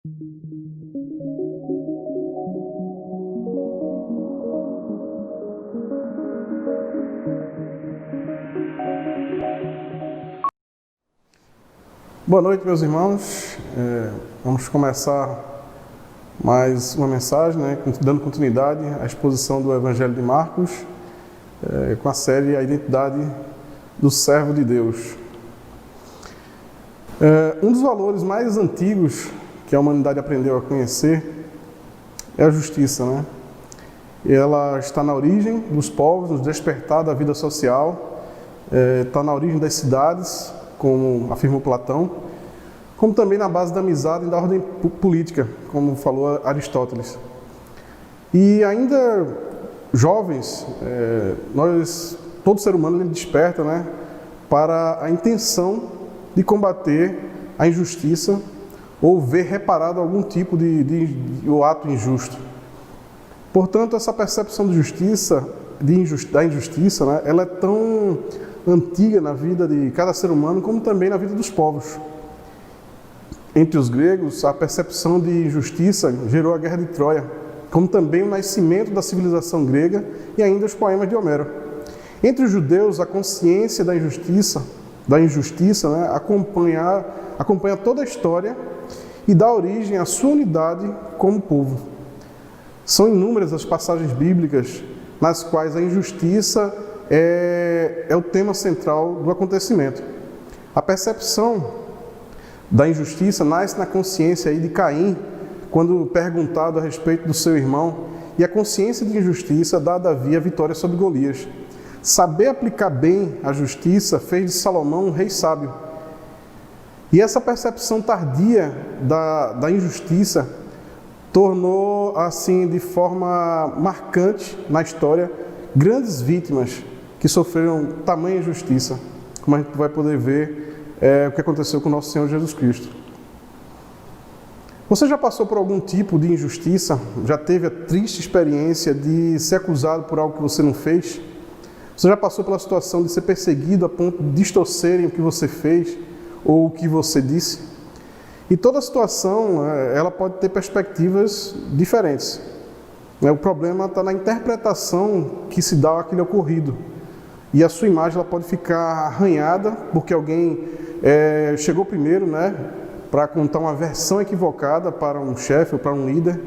Boa noite, meus irmãos. Vamos começar mais uma mensagem, dando continuidade à exposição do Evangelho de Marcos, com a série A Identidade do Servo de Deus. Um dos valores mais antigos que a humanidade aprendeu a conhecer é a justiça, E ela está na origem dos povos, no despertar da vida social, está na origem das cidades, como afirmou Platão, como também na base da amizade e da ordem política, como falou Aristóteles. E ainda jovens, todo ser humano ele desperta para a intenção de combater a injustiça ou ver reparado algum tipo de ato injusto. Portanto, essa percepção de justiça, da injustiça, ela é tão antiga na vida de cada ser humano, como também na vida dos povos. Entre os gregos, a percepção de injustiça gerou a Guerra de Troia, como também o nascimento da civilização grega e ainda os poemas de Homero. Entre os judeus, a consciência da injustiça, acompanha toda a história e dá origem à sua unidade como povo. São inúmeras as passagens bíblicas nas quais a injustiça é o tema central do acontecimento. A percepção da injustiça nasce na consciência de Caim, quando perguntado a respeito do seu irmão, e a consciência de injustiça dá a Davi a vitória sobre Golias. Saber aplicar bem a justiça fez de Salomão um rei sábio. E essa percepção tardia da injustiça tornou, assim, de forma marcante na história, grandes vítimas que sofreram tamanha injustiça, como a gente vai poder ver o que aconteceu com o nosso Senhor Jesus Cristo. Você já passou por algum tipo de injustiça? Já teve a triste experiência de ser acusado por algo que você não fez? Você já passou pela situação de ser perseguido a ponto de distorcerem o que você fez ou o que você disse? E toda situação, ela pode ter perspectivas diferentes. O problema está na interpretação que se dá àquele ocorrido. E a sua imagem ela pode ficar arranhada porque alguém chegou primeiro, para contar uma versão equivocada para um chefe ou para um líder.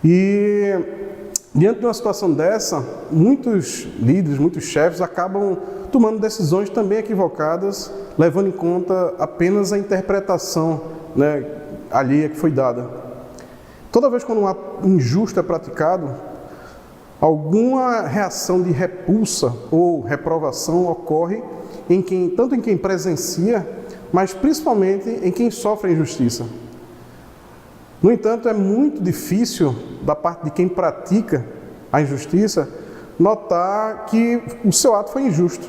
E diante de uma situação dessa, muitos líderes, muitos chefes acabam tomando decisões também equivocadas, levando em conta apenas a interpretação alheia que foi dada. Toda vez quando um ato injusto é praticado, alguma reação de repulsa ou reprovação ocorre tanto em quem presencia, mas principalmente em quem sofre a injustiça. No entanto, é muito difícil, da parte de quem pratica a injustiça, notar que o seu ato foi injusto.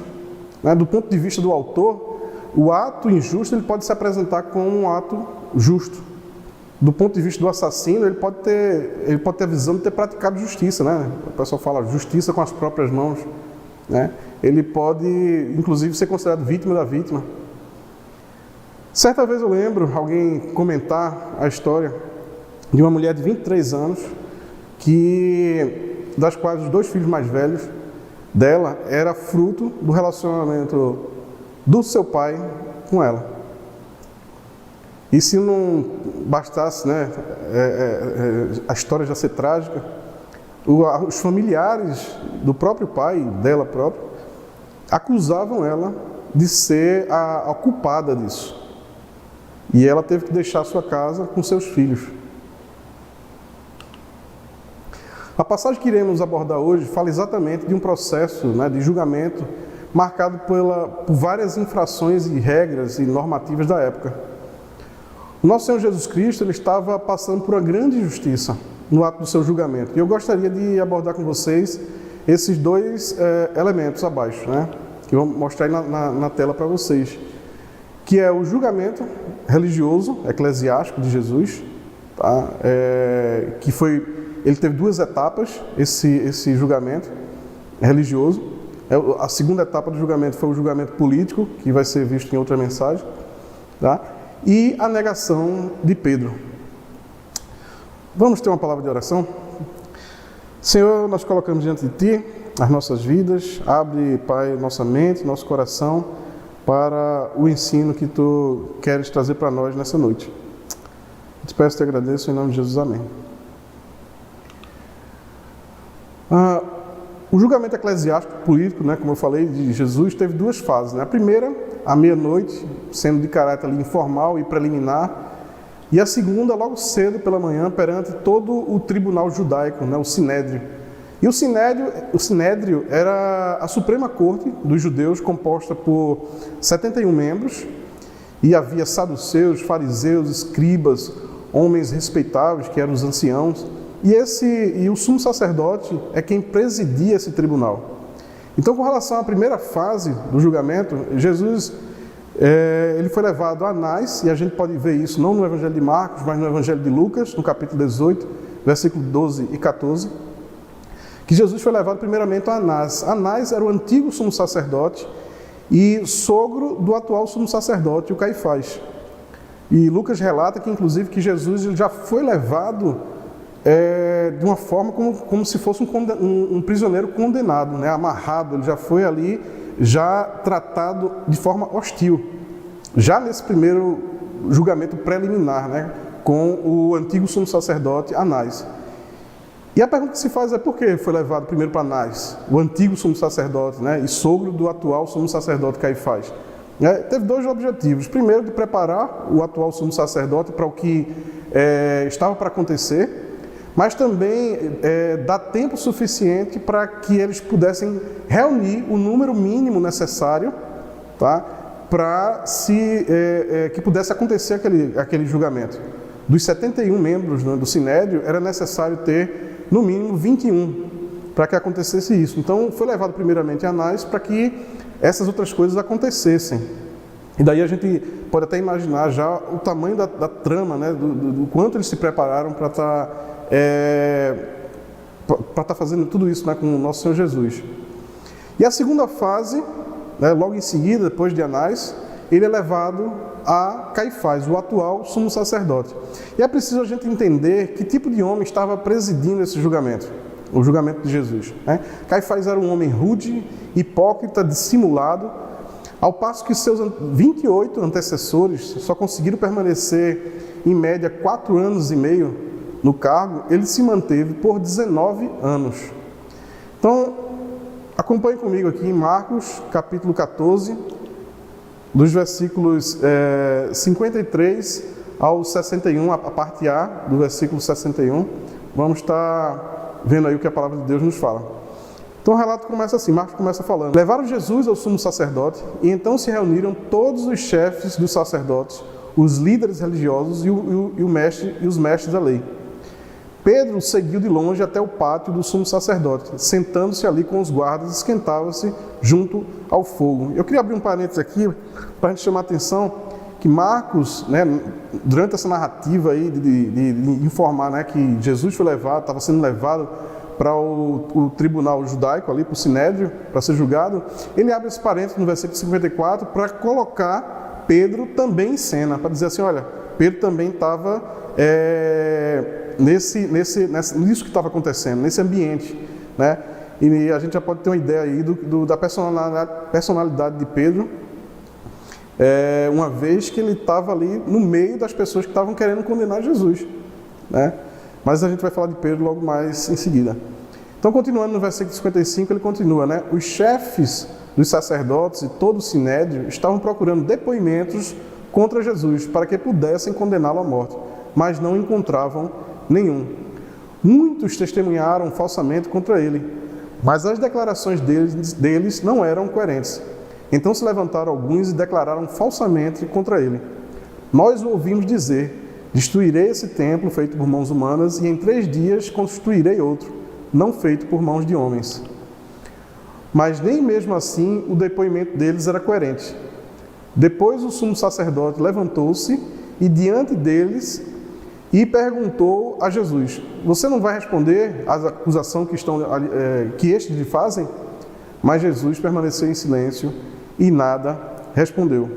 Do ponto de vista do autor, o ato injusto ele pode se apresentar como um ato justo. Do ponto de vista do assassino, ele pode ter a visão de ter praticado justiça, O pessoal fala justiça com as próprias mãos, Ele pode, inclusive, ser considerado vítima da vítima. Certa vez eu lembro alguém comentar a história de uma mulher de 23 anos, das quais os 2 filhos mais velhos dela era fruto do relacionamento do seu pai com ela. E se não bastasse a história já ser trágica, os familiares do próprio pai, dela própria, acusavam ela de ser a culpada disso. E ela teve que deixar sua casa com seus filhos. A passagem que iremos abordar hoje fala exatamente de um processo de julgamento marcado por várias infrações e regras e normativas da época. O nosso Senhor Jesus Cristo ele estava passando por uma grande injustiça no ato do seu julgamento. E eu gostaria de abordar com vocês esses 2 elementos abaixo, que eu vou mostrar aí na tela para vocês, que é o julgamento religioso, eclesiástico de Jesus, ele teve 2 etapas, esse julgamento religioso. A segunda etapa do julgamento foi o julgamento político, que vai ser visto em outra mensagem, e a negação de Pedro. Vamos ter uma palavra de oração? Senhor, nós colocamos diante de Ti as nossas vidas. Abre, Pai, nossa mente, nosso coração para o ensino que Tu queres trazer para nós nessa noite. Eu te peço e te agradeço em nome de Jesus. Amém. O julgamento eclesiástico político, como eu falei, de Jesus, teve duas fases. A primeira, à meia-noite, sendo de caráter ali informal e preliminar, e a segunda, logo cedo pela manhã, perante todo o tribunal judaico, o Sinédrio. E o Sinédrio era a Suprema Corte dos judeus, composta por 71 membros, e havia saduceus, fariseus, escribas, homens respeitáveis, que eram os anciãos, e o sumo sacerdote é quem presidia esse tribunal. Então, com relação à primeira fase do julgamento, Jesus ele foi levado a Anás, e a gente pode ver isso não no Evangelho de Marcos, mas no Evangelho de Lucas, no capítulo 18, versículo 12 e 14, que Jesus foi levado primeiramente a Anás. Anás era o antigo sumo sacerdote e sogro do atual sumo sacerdote, o Caifás. E Lucas relata que, inclusive, que Jesus já foi levado de uma forma como se fosse um prisioneiro condenado, amarrado. Ele já foi ali, já tratado de forma hostil, já nesse primeiro julgamento preliminar, com o antigo sumo sacerdote Anás. E a pergunta que se faz é por que foi levado primeiro para Anás, o antigo sumo sacerdote, e sogro do atual sumo sacerdote Caifás. Teve dois objetivos. Primeiro, de preparar o atual sumo sacerdote para o que estava para acontecer, mas também dar tempo suficiente para que eles pudessem reunir o número mínimo necessário, para que pudesse acontecer aquele julgamento. Dos 71 membros do Sinédrio, era necessário ter, no mínimo, 21 para que acontecesse isso. Então, foi levado primeiramente a Anás para que essas outras coisas acontecessem. E daí a gente pode até imaginar já o tamanho da trama, do quanto eles se prepararam para estar fazendo tudo isso com o nosso Senhor Jesus. E a segunda fase, logo em seguida, depois de Anás, ele é levado a Caifás, o atual sumo sacerdote. E é preciso a gente entender que tipo de homem estava presidindo esse julgamento, o julgamento de Jesus. Caifás era um homem rude, hipócrita, dissimulado, ao passo que seus 28 antecessores só conseguiram permanecer, em média, 4 anos e meio no cargo. Ele se manteve por 19 anos. Então, acompanhe comigo aqui em Marcos, capítulo 14, dos versículos 53 ao 61, a parte A do versículo 61. Vamos estar vendo aí o que a palavra de Deus nos fala. Então o relato começa assim, Marcos começa falando: levaram Jesus ao sumo sacerdote, e então se reuniram todos os chefes dos sacerdotes, os líderes religiosos e os mestres da lei. Pedro seguiu de longe até o pátio do sumo sacerdote, sentando-se ali com os guardas, esquentava-se junto ao fogo. Eu queria abrir um parênteses aqui para a gente chamar a atenção que Marcos, durante essa narrativa aí de informar que Jesus foi levado, estava sendo levado para o tribunal judaico, ali para o Sinédrio, para ser julgado, ele abre esse parênteses no versículo 54 para colocar Pedro também em cena, para dizer assim, olha, Pedro também estava nisso que estava acontecendo, nesse ambiente, E a gente já pode ter uma ideia aí da personalidade de Pedro, uma vez que ele estava ali no meio das pessoas que estavam querendo condenar Jesus, Mas a gente vai falar de Pedro logo mais em seguida. Então, continuando no versículo 55, ele continua, Os chefes dos sacerdotes e todo o Sinédrio estavam procurando depoimentos contra Jesus, para que pudessem condená-lo à morte, mas não encontravam nenhum. Muitos testemunharam falsamente contra ele, mas as declarações deles não eram coerentes. Então se levantaram alguns e declararam falsamente contra ele: nós o ouvimos dizer, destruirei esse templo feito por mãos humanas, e em 3 dias construirei outro, não feito por mãos de homens. Mas nem mesmo assim o depoimento deles era coerente. Depois o sumo sacerdote levantou-se e diante deles e perguntou a Jesus: você não vai responder às acusações que estes lhe fazem? Mas Jesus permaneceu em silêncio e nada respondeu.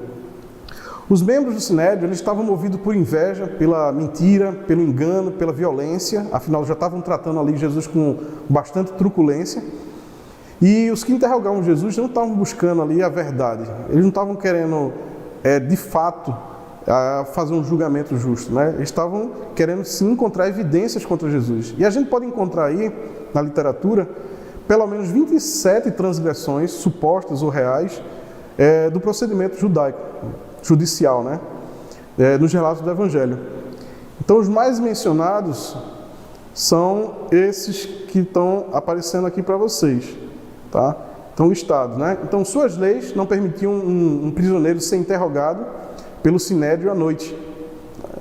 Os membros do Sinédrio, eles estavam movidos por inveja, pela mentira, pelo engano, pela violência, afinal já estavam tratando ali Jesus com bastante truculência. E os que interrogavam Jesus não estavam buscando ali a verdade, eles não estavam querendo, de fato, fazer um julgamento justo, né? Eles estavam querendo sim encontrar evidências contra Jesus. E a gente pode encontrar aí, na literatura, pelo menos 27 transgressões, supostas ou reais, do procedimento judicial, né? Nos relatos do Evangelho. Então, os mais mencionados são esses que estão aparecendo aqui para vocês, tá? Estão listados, né? Então, suas leis não permitiam um prisioneiro ser interrogado pelo Sinédrio à noite.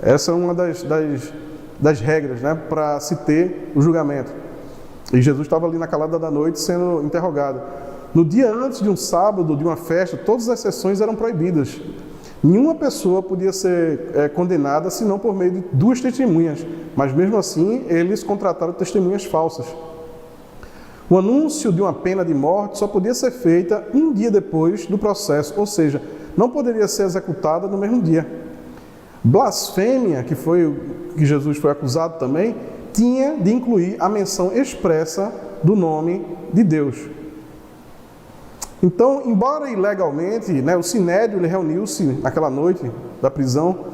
Essa é uma das regras, né, para se ter o julgamento. E Jesus estava ali na calada da noite sendo interrogado. No dia antes de um sábado, de uma festa, todas as sessões eram proibidas. Nenhuma pessoa podia ser condenada senão por meio de 2 testemunhas, mas mesmo assim eles contrataram testemunhas falsas. O anúncio de uma pena de morte só podia ser feita um dia depois do processo, ou seja, não poderia ser executada no mesmo dia. Blasfêmia, que foi o que Jesus foi acusado também, tinha de incluir a menção expressa do nome de Deus. Então, embora ilegalmente, né, o Sinédrio reuniu-se naquela noite da prisão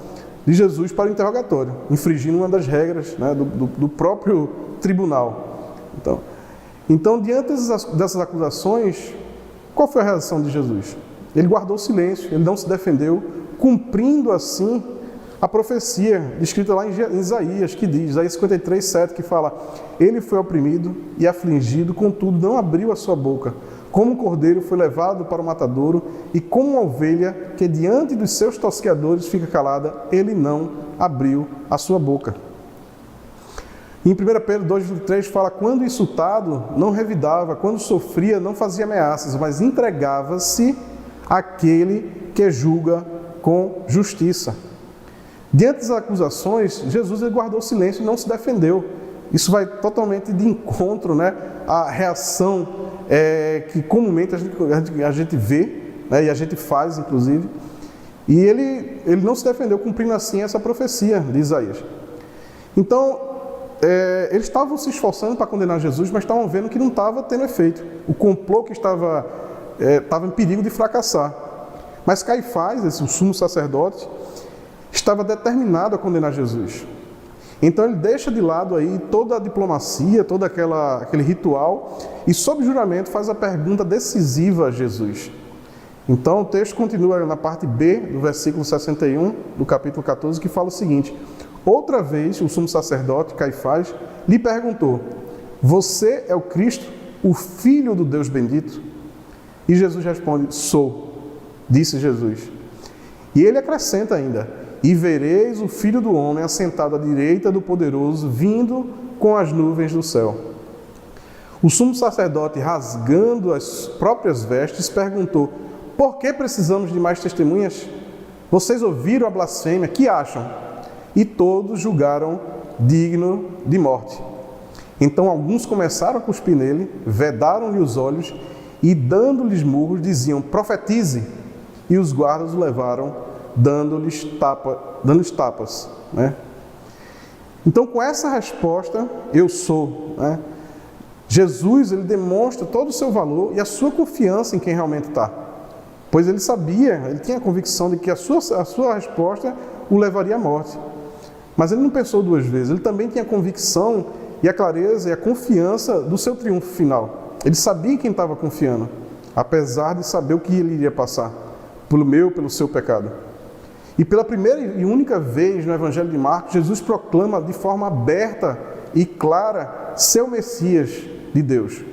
de Jesus para o interrogatório, infringindo uma das regras, né, do próprio tribunal. Então, diante dessas acusações, qual foi a reação de Jesus? Ele guardou silêncio, ele não se defendeu, cumprindo assim a profecia descrita lá em Isaías, que diz, Isaías 53, 7, que fala: ele foi oprimido e afligido, contudo não abriu a sua boca. Como um cordeiro foi levado para o matadouro, e como uma ovelha que diante dos seus tosqueadores fica calada, ele não abriu a sua boca. Em 1 Pedro 2,3 fala: quando insultado, não revidava, quando sofria, não fazia ameaças, mas entregava-se àquele que julga com justiça. Diante das acusações, Jesus guardou silêncio e não se defendeu. Isso vai totalmente de encontro, né, à reação que comumente a gente vê, né, e a gente faz, inclusive. E ele não se defendeu, cumprindo assim essa profecia de Isaías. Então, eles estavam se esforçando para condenar Jesus, mas estavam vendo que não estava tendo efeito. O complô que estava em perigo de fracassar. Mas Caifás, o sumo sacerdote, estava determinado a condenar Jesus. Então ele deixa de lado aí toda a diplomacia, todo aquele ritual, e sob juramento faz a pergunta decisiva a Jesus. Então o texto continua na parte B do versículo 61 do capítulo 14, que fala o seguinte: outra vez o sumo sacerdote Caifás lhe perguntou: você é o Cristo, o Filho do Deus bendito? E Jesus responde: sou, disse Jesus. E ele acrescenta ainda: e vereis o Filho do Homem assentado à direita do Poderoso, vindo com as nuvens do céu. O sumo sacerdote, rasgando as próprias vestes, perguntou: por que precisamos de mais testemunhas? Vocês ouviram a blasfêmia, que acham? E todos julgaram digno de morte. Então alguns começaram a cuspir nele, vedaram-lhe os olhos e, dando-lhes murros, diziam: profetize. E os guardas o levaram dando-lhes tapas, né? Então, com essa resposta, eu sou, né, Jesus, ele demonstra todo o seu valor e a sua confiança em quem realmente está. Pois ele sabia, ele tinha a convicção de que a sua resposta o levaria à morte. Mas ele não pensou 2 vezes, ele também tinha a convicção e a clareza e a confiança do seu triunfo final. Ele sabia em quem estava confiando, apesar de saber o que ele iria passar, pelo seu pecado. E pela primeira e única vez no Evangelho de Marcos, Jesus proclama de forma aberta e clara seu Messias de Deus,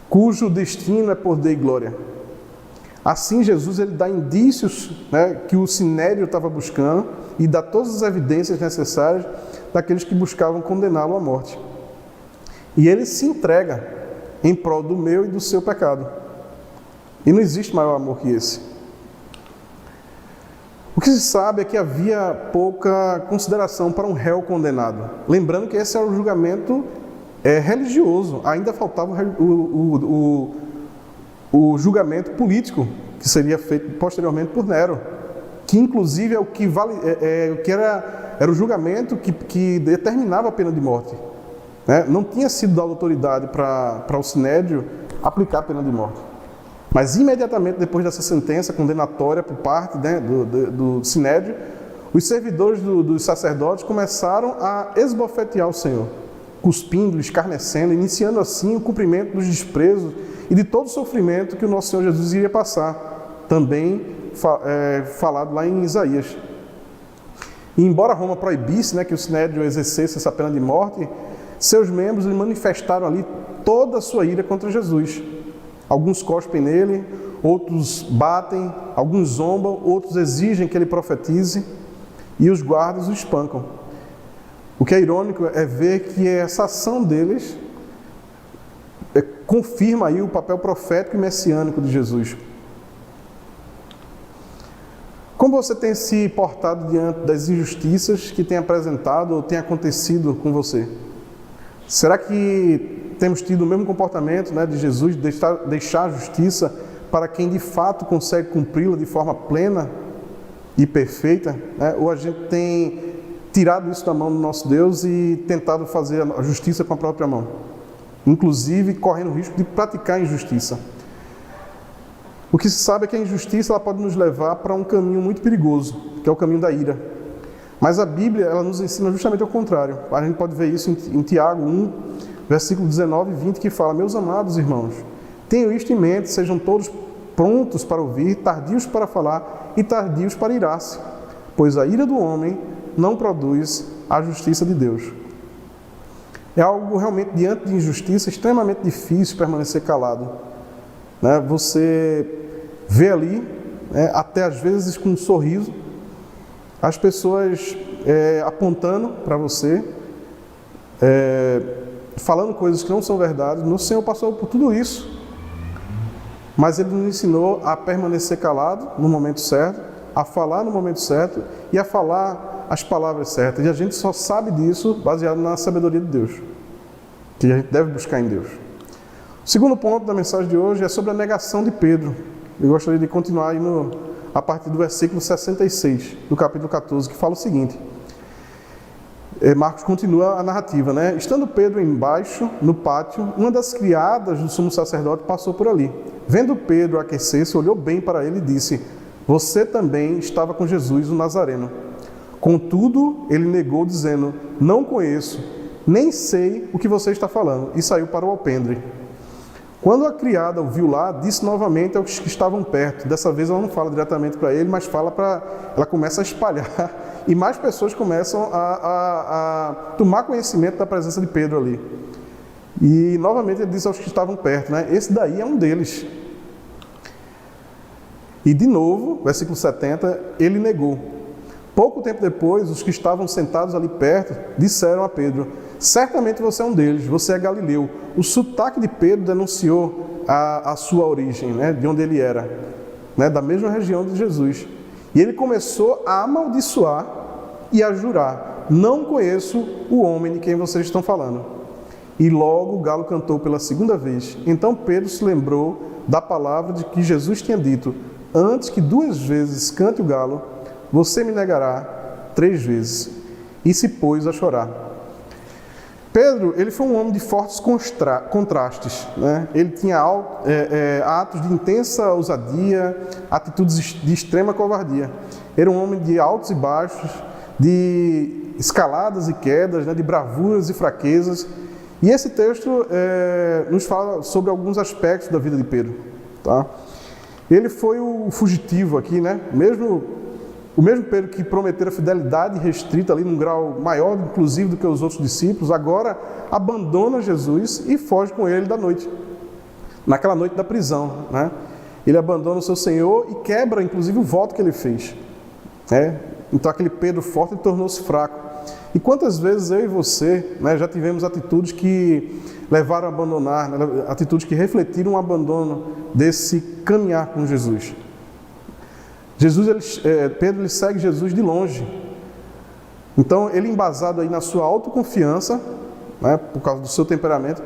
cujo destino é poder e glória. Assim, Jesus ele dá indícios, né, que o Sinédrio estava buscando e dá todas as evidências necessárias daqueles que buscavam condená-lo à morte. E ele se entrega em prol do meu e do seu pecado. E não existe maior amor que esse. O que se sabe é que havia pouca consideração para um réu condenado. Lembrando que esse era o julgamento religioso. Ainda faltava o julgamento político, que seria feito posteriormente por Nero, que inclusive é o que vale, era o julgamento que determinava a pena de morte. Né? Não tinha sido dada autoridade para o Sinédrio aplicar a pena de morte. Mas imediatamente depois dessa sentença condenatória por parte, né, do Sinédrio, os servidores dos sacerdotes começaram a esbofetear o Senhor, cuspindo, escarnecendo, iniciando assim o cumprimento dos desprezos e de todo o sofrimento que o nosso Senhor Jesus iria passar, também falado lá em Isaías. E embora Roma proibisse, né, que o Sinédrio exercesse essa pena de morte, seus membros lhe manifestaram ali toda a sua ira contra Jesus. Alguns cospem nele, outros batem, alguns zombam, outros exigem que ele profetize e os guardas o espancam. O que é irônico é ver que essa ação deles confirma aí o papel profético e messiânico de Jesus. Como você tem se portado diante das injustiças que tem apresentado ou tem acontecido com você? Será que temos tido o mesmo comportamento, né, de Jesus, de deixar a justiça para quem de fato consegue cumpri-la de forma plena e perfeita? Né? Ou a gente tem tirado isso da mão do nosso Deus e tentado fazer a justiça com a própria mão? Inclusive correndo o risco de praticar injustiça. O que se sabe é que a injustiça ela pode nos levar para um caminho muito perigoso, que é o caminho da ira. Mas a Bíblia ela nos ensina justamente ao contrário. A gente pode ver isso em Tiago 1, versículo 19 e 20, que fala: meus amados irmãos, tenham isto em mente, sejam todos prontos para ouvir, tardios para falar e tardios para irar-se, pois a ira do homem não produz a justiça de Deus. É algo realmente, diante de injustiça, extremamente difícil permanecer calado. Né? Você vê ali, até às vezes com um sorriso, as pessoas apontando para você, falando coisas que não são verdade. O Senhor passou por tudo isso, mas Ele nos ensinou a permanecer calado no momento certo, a falar no momento certo e a falar as palavras certas. E a gente só sabe disso baseado na sabedoria de Deus, que a gente deve buscar em Deus. O segundo ponto da mensagem de hoje é sobre a negação de Pedro. Eu gostaria de continuar aí a partir do versículo 66, do capítulo 14, que fala o seguinte. Marcos continua a narrativa, né? Estando Pedro embaixo, no pátio, uma das criadas do sumo sacerdote passou por ali. Vendo Pedro aquecer-se, olhou bem para ele e disse: você também estava com Jesus, o Nazareno. Contudo, ele negou, dizendo: não conheço, nem sei o que você está falando, e saiu para o alpendre. Quando a criada o viu lá, disse novamente aos que estavam perto. Dessa vez ela não fala diretamente para ele, mas ela começa a espalhar. E mais pessoas começam a tomar conhecimento da presença de Pedro ali. E novamente ele diz aos que estavam perto, né? Esse daí é um deles. E de novo, versículo 70, ele negou. Pouco tempo depois, os que estavam sentados ali perto disseram a Pedro: certamente você é um deles, você é galileu. O sotaque de Pedro denunciou a sua origem, né, de onde ele era, né, da mesma região de Jesus. E ele começou a amaldiçoar e a jurar: não conheço o homem de quem vocês estão falando. E logo o galo cantou pela segunda vez. Então Pedro se lembrou da palavra de que Jesus tinha dito: antes que 2 vezes cante o galo, você me negará 3 vezes. E se pôs a chorar. Pedro, ele foi um homem de fortes contrastes, né? Ele tinha atos de intensa ousadia, atitudes de extrema covardia. Era um homem de altos e baixos, de escaladas e quedas, né? De bravuras e fraquezas. E esse texto nos fala sobre alguns aspectos da vida de Pedro. Tá? Ele foi o fugitivo aqui, né? O mesmo Pedro que prometera fidelidade restrita ali num grau maior, inclusive, do que os outros discípulos, agora abandona Jesus e foge com ele da noite, naquela noite da prisão, né? Ele abandona o seu Senhor e quebra, inclusive, o voto que ele fez, né? Então aquele Pedro forte tornou-se fraco. E quantas vezes eu e você, né, já tivemos atitudes que levaram a abandonar, né, atitudes que refletiram o abandono desse caminhar com Jesus. Pedro ele segue Jesus de longe. Então ele, embasado aí na sua autoconfiança, né, por causa do seu temperamento,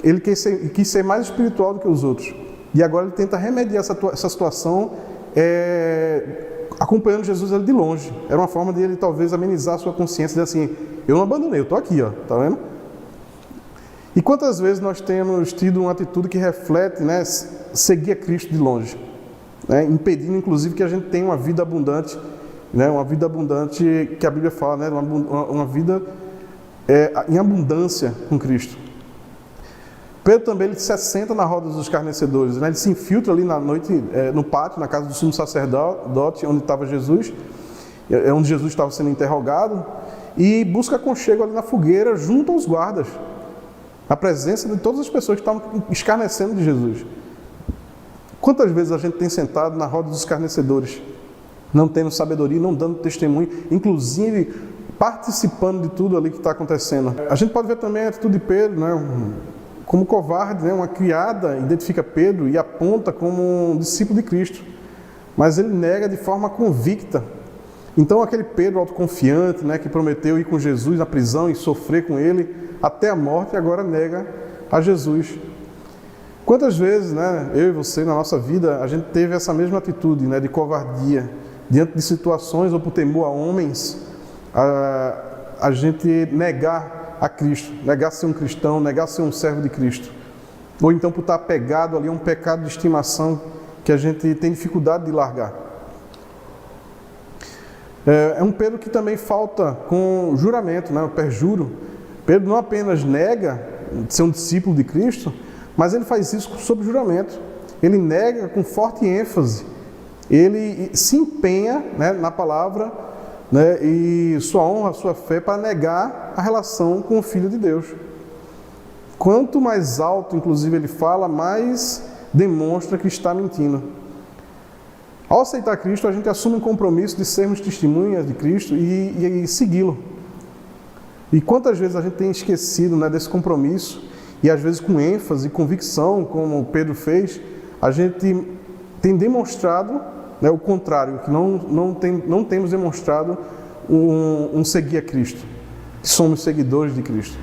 ele quis ser mais espiritual do que os outros. E agora ele tenta remediar essa situação acompanhando Jesus ali de longe. Era uma forma de ele talvez amenizar a sua consciência, dizer assim, eu não abandonei, eu estou aqui, ó, tá vendo? E quantas vezes nós temos tido uma atitude que reflete, né, seguir a Cristo de longe, né, impedindo inclusive que a gente tenha uma vida abundante, né, uma vida abundante que a Bíblia fala, né, uma vida em abundância com Cristo. Pedro também ele se assenta na roda dos escarnecedores, né, ele se infiltra ali na noite, no pátio, na casa do sumo sacerdote, onde estava Jesus, onde Jesus estava sendo interrogado, e busca aconchego ali na fogueira junto aos guardas, na presença de todas as pessoas que estavam escarnecendo de Jesus. Quantas vezes a gente tem sentado na roda dos escarnecedores, não tendo sabedoria, não dando testemunho, inclusive participando de tudo ali que está acontecendo? A gente pode ver também a atitude de Pedro, né, como covarde, né, uma criada identifica Pedro e aponta como um discípulo de Cristo, mas ele nega de forma convicta. Então aquele Pedro autoconfiante, né, que prometeu ir com Jesus na prisão e sofrer com ele até a morte, agora nega a Jesus. Quantas vezes, né, eu e você na nossa vida, a gente teve essa mesma atitude, né, de covardia, diante de situações ou por temor a homens, a gente negar a Cristo, negar ser um cristão, negar ser um servo de Cristo. Ou então por estar apegado ali a um pecado de estimação que a gente tem dificuldade de largar. É um Pedro que também falta com juramento, né, o perjuro. Pedro não apenas nega ser um discípulo de Cristo, mas ele faz isso sob juramento. Ele nega com forte ênfase. Ele se empenha, né, na palavra, né, e sua honra, sua fé, para negar a relação com o Filho de Deus. Quanto mais alto, inclusive, ele fala, mais demonstra que está mentindo. Ao aceitar Cristo, a gente assume um compromisso de sermos testemunhas de Cristo e segui-lo. E quantas vezes a gente tem esquecido, né, desse compromisso, e às vezes com ênfase e convicção, como Pedro fez, a gente tem demonstrado, né, o contrário, que não temos demonstrado um seguir a Cristo, que somos seguidores de Cristo.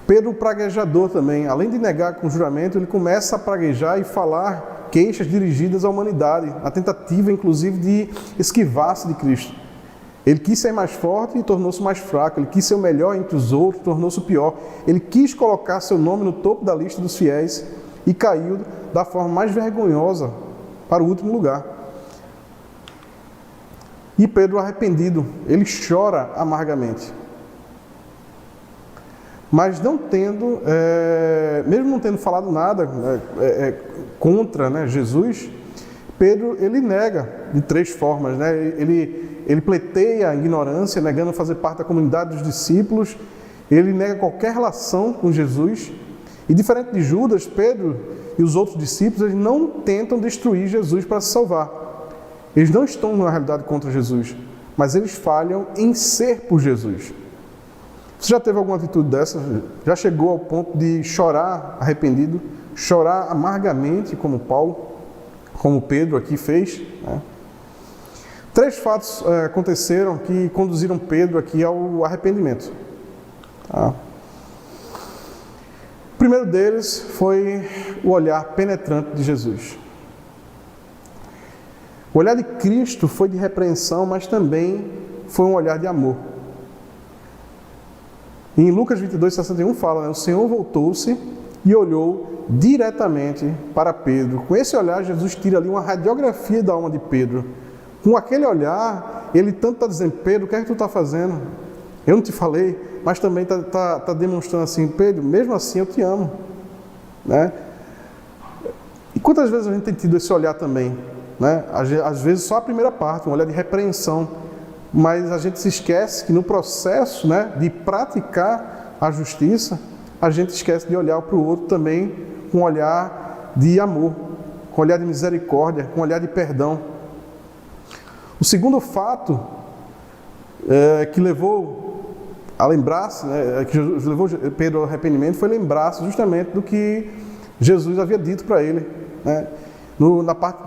Pedro, o praguejador também, além de negar com juramento, ele começa a praguejar e falar queixas dirigidas à humanidade, a tentativa, inclusive, de esquivar-se de Cristo. Ele quis ser mais forte e tornou-se mais fraco. Ele quis ser o melhor entre os outros e tornou-se o pior. Ele quis colocar seu nome no topo da lista dos fiéis e caiu da forma mais vergonhosa para o último lugar. E Pedro, arrependido, ele chora amargamente. Mas não tendo, mesmo não tendo falado nada contra, né, Jesus, Pedro, ele nega de 3 formas, né? Ele pleiteia a ignorância, negando fazer parte da comunidade dos discípulos. Ele nega qualquer relação com Jesus. E diferente de Judas, Pedro e os outros discípulos, eles não tentam destruir Jesus para se salvar. Eles não estão, na realidade, contra Jesus, mas eles falham em ser por Jesus. Você já teve alguma atitude dessa? Já chegou ao ponto de chorar arrependido, chorar amargamente, como Pedro aqui fez, né? 3 fatos aconteceram que conduziram Pedro aqui ao arrependimento. Tá? O primeiro deles foi o olhar penetrante de Jesus. O olhar de Cristo foi de repreensão, mas também foi um olhar de amor. Em Lucas 22:61 fala, né, o Senhor voltou-se e olhou diretamente para Pedro. Com esse olhar, Jesus tira ali uma radiografia da alma de Pedro. Com aquele olhar, ele tanto está dizendo, Pedro, o que é que tu está fazendo? Eu não te falei, mas também está demonstrando assim, Pedro, mesmo assim eu te amo. Né? E quantas vezes a gente tem tido esse olhar também? Né? Às vezes só a primeira parte, um olhar de repreensão, mas a gente se esquece que no processo, né, de praticar a justiça, a gente esquece de olhar para o outro também com um olhar de amor, com um olhar de misericórdia, com um olhar de perdão. O segundo fato que levou a lembrar-se, né, que levou Pedro ao arrependimento, foi lembrar-se justamente do que Jesus havia dito para ele. Né?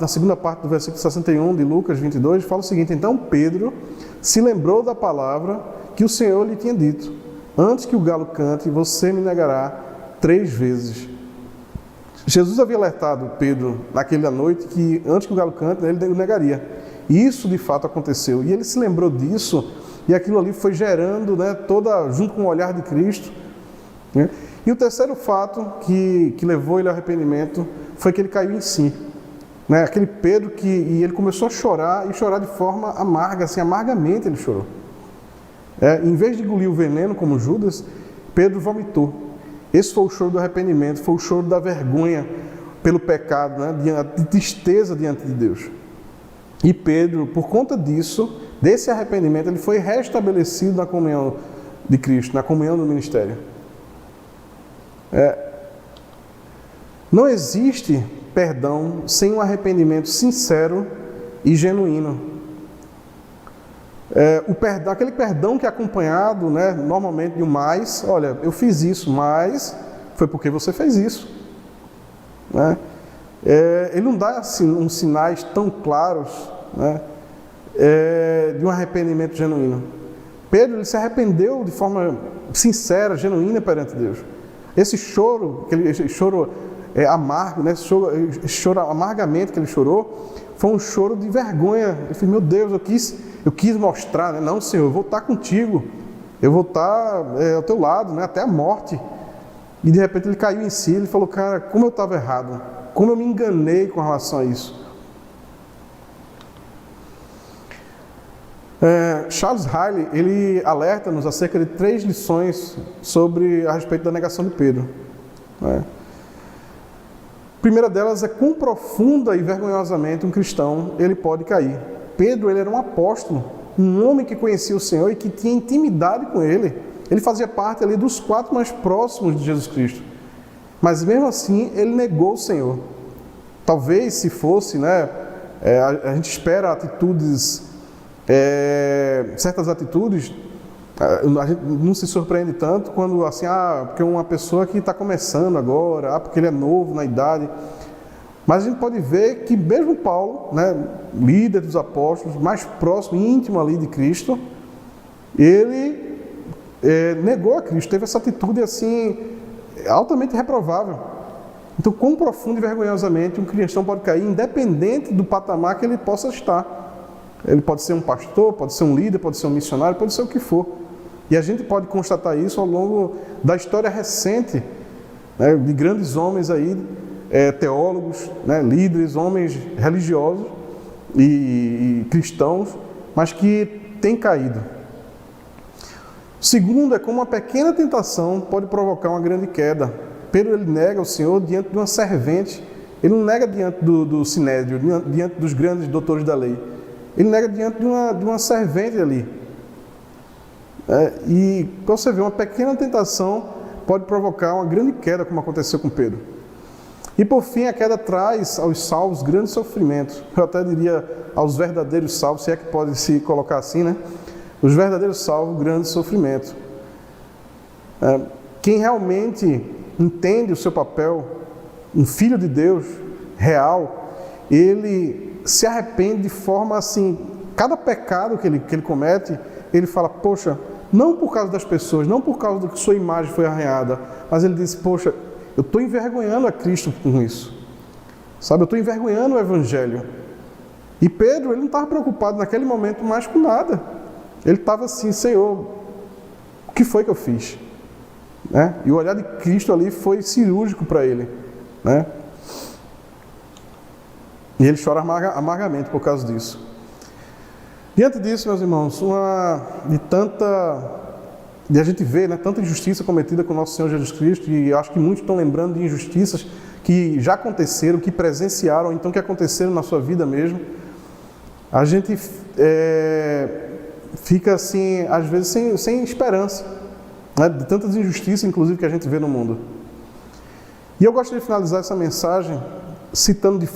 Na segunda parte do versículo 61 de Lucas 22, fala o seguinte, então Pedro se lembrou da palavra que o Senhor lhe tinha dito, antes que o galo cante, você me negará 3 vezes. Jesus havia alertado Pedro naquela noite que antes que o galo cante, ele o negaria. E isso de fato aconteceu. E ele se lembrou disso, e aquilo ali foi gerando, né, junto com o olhar de Cristo. Né? E o terceiro fato que levou ele ao arrependimento foi que ele caiu em si. Né? Aquele Pedro e ele começou a chorar, e chorar de forma amarga, assim, amargamente ele chorou. Em vez de engolir o veneno como Judas, Pedro vomitou. Esse foi o choro do arrependimento, foi o choro da vergonha pelo pecado, né? De tristeza diante de Deus. E Pedro, por conta disso, desse arrependimento, ele foi restabelecido na comunhão de Cristo, na comunhão do ministério. Não existe perdão sem um arrependimento sincero e genuíno. Aquele perdão que é acompanhado, né, normalmente de um mais, olha, eu fiz isso, mas foi porque você fez isso. Né? Ele não dá assim, uns sinais tão claros, né, de um arrependimento genuíno. Pedro, ele se arrependeu de forma sincera, genuína perante Deus. Esse choro, amargo, né, choro amargamente que ele chorou, foi um choro de vergonha. Ele disse, meu Deus, eu quis mostrar, né? Não, Senhor, eu vou estar contigo, eu vou estar ao teu lado, né? Até a morte. E de repente ele caiu em si, ele falou, cara, como eu estava errado, como eu me enganei com relação a isso. Charles Riley, ele alerta-nos acerca de 3 lições a respeito da negação de Pedro. Né? A primeira delas é quão profunda e vergonhosamente um cristão ele pode cair. Pedro, ele era um apóstolo, um homem que conhecia o Senhor e que tinha intimidade com Ele. Ele fazia parte ali dos 4 mais próximos de Jesus Cristo. Mas mesmo assim, ele negou o Senhor. Talvez se fosse, né, a gente espera atitudes, certas atitudes, a gente não se surpreende tanto quando assim, porque uma pessoa que está começando agora, porque ele é novo na idade. Mas a gente pode ver que mesmo Paulo, né, líder dos apóstolos, mais próximo, íntimo ali de Cristo, ele negou a Cristo, teve essa atitude assim, altamente reprovável. Então, quão profundo e vergonhosamente um cristão pode cair, independente do patamar que ele possa estar. Ele pode ser um pastor, pode ser um líder, pode ser um missionário, pode ser o que for. E a gente pode constatar isso ao longo da história recente, né, de grandes homens aí, teólogos, né, líderes, homens religiosos e cristãos, mas que têm caído. Segundo, é como uma pequena tentação pode provocar uma grande queda. Pedro, ele nega o Senhor diante de uma servente, ele não nega diante do sinédrio, diante dos grandes doutores da lei, ele nega diante de uma servente ali. E você vê, uma pequena tentação pode provocar uma grande queda, como aconteceu com Pedro. E por fim, a queda traz aos salvos grandes sofrimentos. Eu até diria aos verdadeiros salvos, se é que pode se colocar assim, né? Os verdadeiros salvos, grandes sofrimentos. Quem realmente entende o seu papel, um filho de Deus real, ele se arrepende de forma assim, cada pecado que ele comete, ele fala, poxa, não por causa das pessoas, não por causa de que sua imagem foi arranhada, mas ele diz, poxa, eu estou envergonhando a Cristo com isso. Sabe, eu estou envergonhando o Evangelho. E Pedro, ele não estava preocupado naquele momento mais com nada. Ele estava assim, Senhor, o que foi que eu fiz? Né? E o olhar de Cristo ali foi cirúrgico para ele. Né? E ele chora amargamente por causa disso. Diante disso, meus irmãos, de a gente ver, né, tanta injustiça cometida com o nosso Senhor Jesus Cristo, e eu acho que muitos estão lembrando de injustiças que já aconteceram, que presenciaram, então que aconteceram na sua vida mesmo, a gente fica assim, às vezes sem esperança, né, de tantas injustiças, inclusive, que a gente vê no mundo. E eu gostaria de finalizar essa mensagem citando do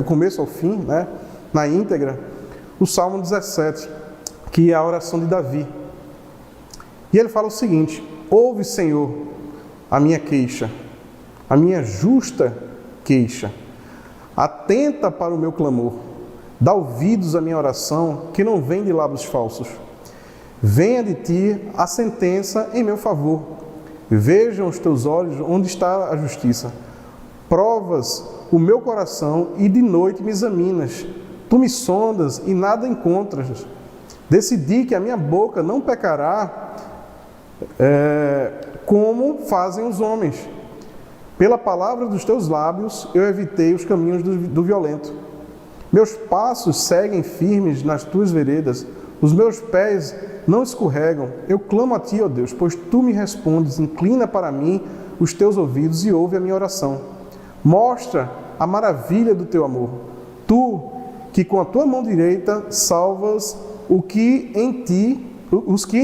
começo ao fim, né, na íntegra, o Salmo 17, que é a oração de Davi. E ele fala o seguinte: ouve, Senhor, a minha queixa, a minha justa queixa. Atenta para o meu clamor. Dá ouvidos à minha oração, que não vem de lábios falsos. Venha de ti a sentença em meu favor. Vejam os teus olhos onde está a justiça. Provas o meu coração e de noite me examinas. Tu me sondas e nada encontras. Decidi que a minha boca não pecará como fazem os homens. Pela palavra dos teus lábios eu evitei os caminhos do violento. Meus passos seguem firmes nas tuas veredas. Os meus pés não escorregam. Eu clamo a ti, ó Deus, pois tu me respondes. Inclina para mim os teus ouvidos e ouve a minha oração. Mostra a maravilha do teu amor. Tu, que com a tua mão direita salvas os que em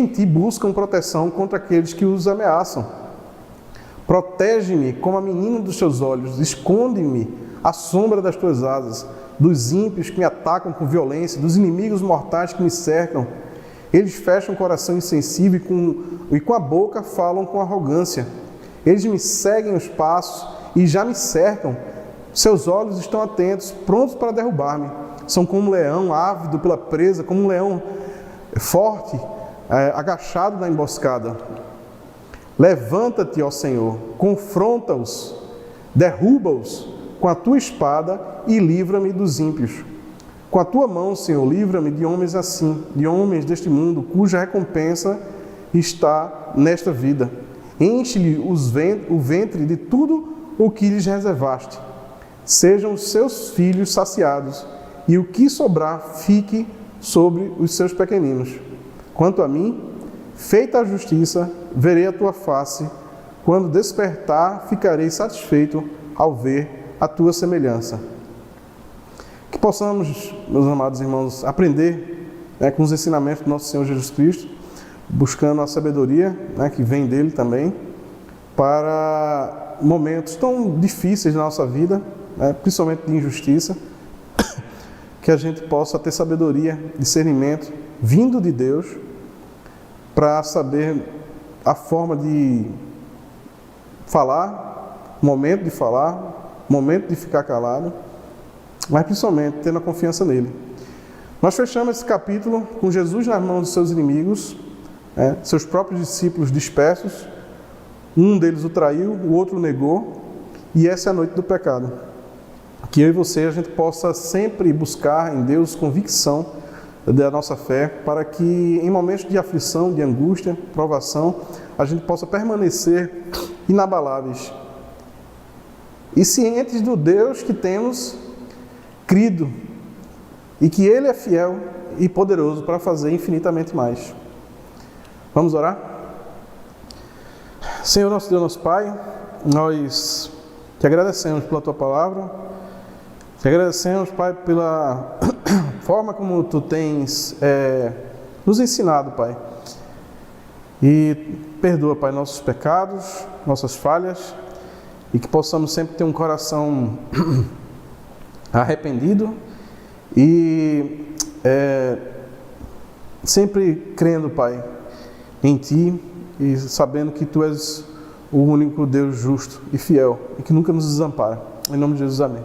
ti buscam proteção contra aqueles que os ameaçam. Protege-me como a menina dos teus olhos. Esconde-me à sombra das tuas asas. Dos ímpios que me atacam com violência, dos inimigos mortais que me cercam. Eles fecham o coração insensível e com a boca falam com arrogância. Eles me seguem os passos e já me cercam. Seus olhos estão atentos, prontos para derrubar-me. São como um leão ávido pela presa, como um leão forte, agachado na emboscada. Levanta-te, ó Senhor, confronta-os, derruba-os com a tua espada e livra-me dos ímpios. Com a tua mão, Senhor, livra-me de homens assim, de homens deste mundo, cuja recompensa está nesta vida. Enche-lhe o ventre de tudo o que lhes reservaste. Sejam os seus filhos saciados, e o que sobrar fique sobre os seus pequeninos. Quanto a mim, feita a justiça, verei a tua face. Quando despertar, ficarei satisfeito ao ver a tua semelhança. Que possamos, meus amados irmãos, aprender com os ensinamentos do nosso Senhor Jesus Cristo, buscando a sabedoria que vem dele também, para momentos tão difíceis na nossa vida, principalmente de injustiça, que a gente possa ter sabedoria, discernimento, vindo de Deus, para saber a forma de falar, momento de falar, momento de ficar calado, mas principalmente tendo a confiança nele. Nós fechamos esse capítulo com Jesus nas mãos dos seus inimigos, seus próprios discípulos dispersos. Um deles o traiu, o outro o negou, e essa é a noite do pecado. Que eu e você, a gente possa sempre buscar em Deus convicção da nossa fé, para que em momentos de aflição, de angústia, provação, a gente possa permanecer inabaláveis e cientes do Deus que temos crido, e que Ele é fiel e poderoso para fazer infinitamente mais. Vamos orar? Senhor, nosso Deus, nosso Pai, nós te agradecemos pela Tua Palavra, te agradecemos, Pai, pela forma como Tu tens nos ensinado, Pai. E perdoa, Pai, nossos pecados, nossas falhas, e que possamos sempre ter um coração arrependido e sempre crendo, Pai, em Ti e sabendo que Tu és o único Deus justo e fiel e que nunca nos desampara. Em nome de Jesus, amém.